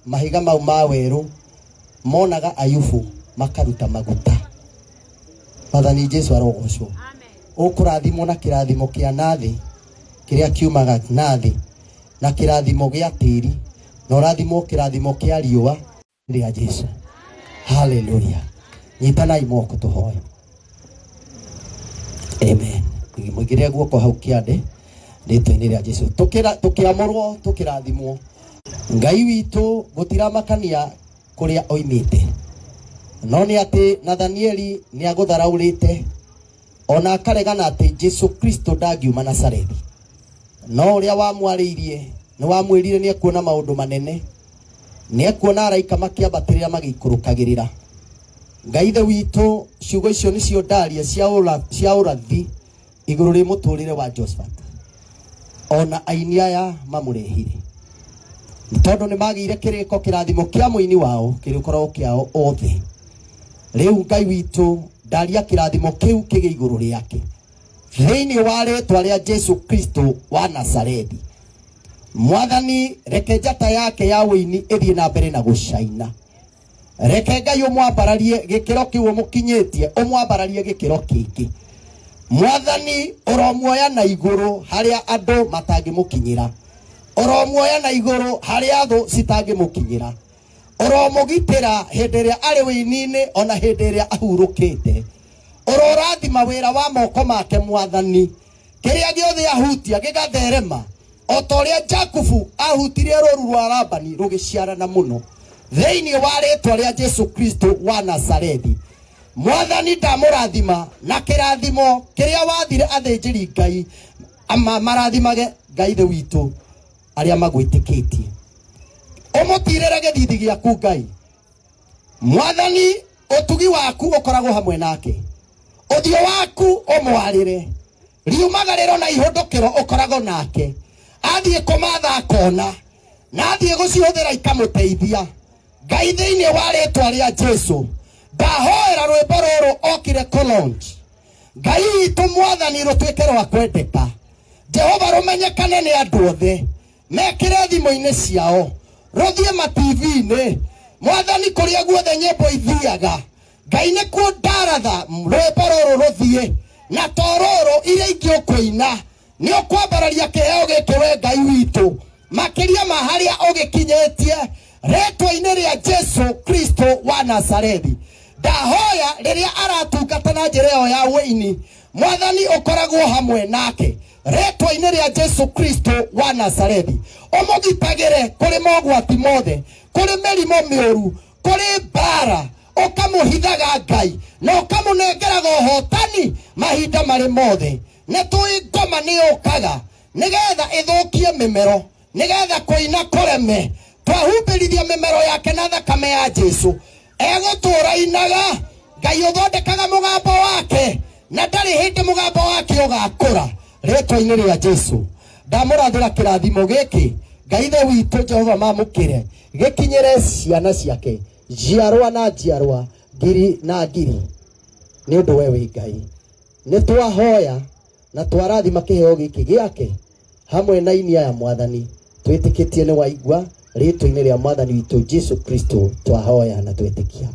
mahiga mau ma weru monaga Ayubu makaruta maguta. Mwathani Jesu arogocwo. Amen. Ukurathimwo na kirathimo kia nathi kiria kiumaga nathi na kirathimo gia tiri na urathimwo kirathimo kia riua ria Jesu. Hallelujah. Nyitanai moko tuhoe. Amen. Ngimugire guoko hau kiande ritwa-ini ria Jesu. Tukiamorwo tukirathimwo. Ngai witu gutiramakania kuria oimite. No ni ati Nathanieli ni agutharaurite ona akaregana ati Jesu Kristo ndagiuma Nazarethi. No uria wamwariirie ni wamwirire ni ekuona maundu manene, ni ekuona araika makiambatirira magikurukagirira. Ngai ithe witu ciugo icio nicio ndaria cia urathi iguru ri muturire wa Josephat. Ona aini aya mamurehire tondu ni magire kiriko kirathimo kia muini wao kirikorwo kiao othe. Riu Ngai witu ndaria kirathimo kiu kige iguru riake thiini wa ritwa ria Jesu Kristo wa Nazarethi. Mwathani reke njata yake ya wini ithie na mbere na gucaina. Reke Ngai umwambararie gikiro kiu umukinyitie, umwambararie gikiro kingi. Mwathani uromuoya na iguru haria andu matangimukinyira, uromuoya na iguru haria athu citangimukinyira, uromugitira hindi iria ari wini-ini ona hindi iria ahurukite, urorathima wira wa moko make Mwathani. Kiria giothe ahutia gigatherema ota uria Jakubu ahutirie ruru rwa Labani rugiciarana muno thiini wa ritwa ria Jesu Kristo wa Nazarethi. Mwathani ndamurathima na kirathimo kiria wathire athinjiri Ngai marathimage Ngai ithe witu aria magwitikitie. Umutirire githithi giaku Ngai. Mwathani utugi waku ukoragwo hamwe nake, uthio waku umwarire, riumagariro na ihundukiro ukoragwo nake. Athie kumatha akona na athie gucihuthira ikamuteithia. Ngai thiini wa ritwa ria Jesu ndahoera rwimbo ruru okire kulonji. Ngai witu Mwathani rutwike rwa kwendeka. Jehova rumenyekane ni andu othe, mekire thimo-ini ciao, ruthie ma-TV-ini. Mwathani kuria guothe nyimbo ithiaga, Ngai ni kuo ndaratha rwimbo ruru ruthie, na to ruru iria ingi ukuina ni ukwambararia kiheo giki we Ngai witu makiria ma haria ugikinyitie ritwa-ini ria Jesu Kristo wa Nazarethi. Ndahoya riria aratungata na njira iyo ya wini, Mwathani ukoragwo hamwe nake ritwa-ini ria Jesu Kristo wa Nazarethi. Umugitagire kuri mogwati mothe, kuri mirimo miuru, kuri bara, ukamuhithaga Ngai na ukamunengeraga uhotani mahinda mari mothe. Nitui ngoma ni ukaga nigetha ithukie mimero, nigetha kuina kureme, twahumbirithia mimero yake na thakame ya Jesu. Egutura inaga Ngai uthondekaga mugambo wake na ndari hindi mugambo wake ugakura ritwa-ini ria Jesu. Ndamurathira kirathimo giki Ngai ithe witu Jehova mamukire gikinyire ciana ciake njiarwa na njiarwa, ngiri na ngiri, ni undu we wi Ngai. Nitwahoya na twarathima kiheo giki giake hamwe na ini aya Mwathani, twitikitie ni waigua ritwa-ini ria Mwathani witu Jesu Kristo twahoya na twitikia.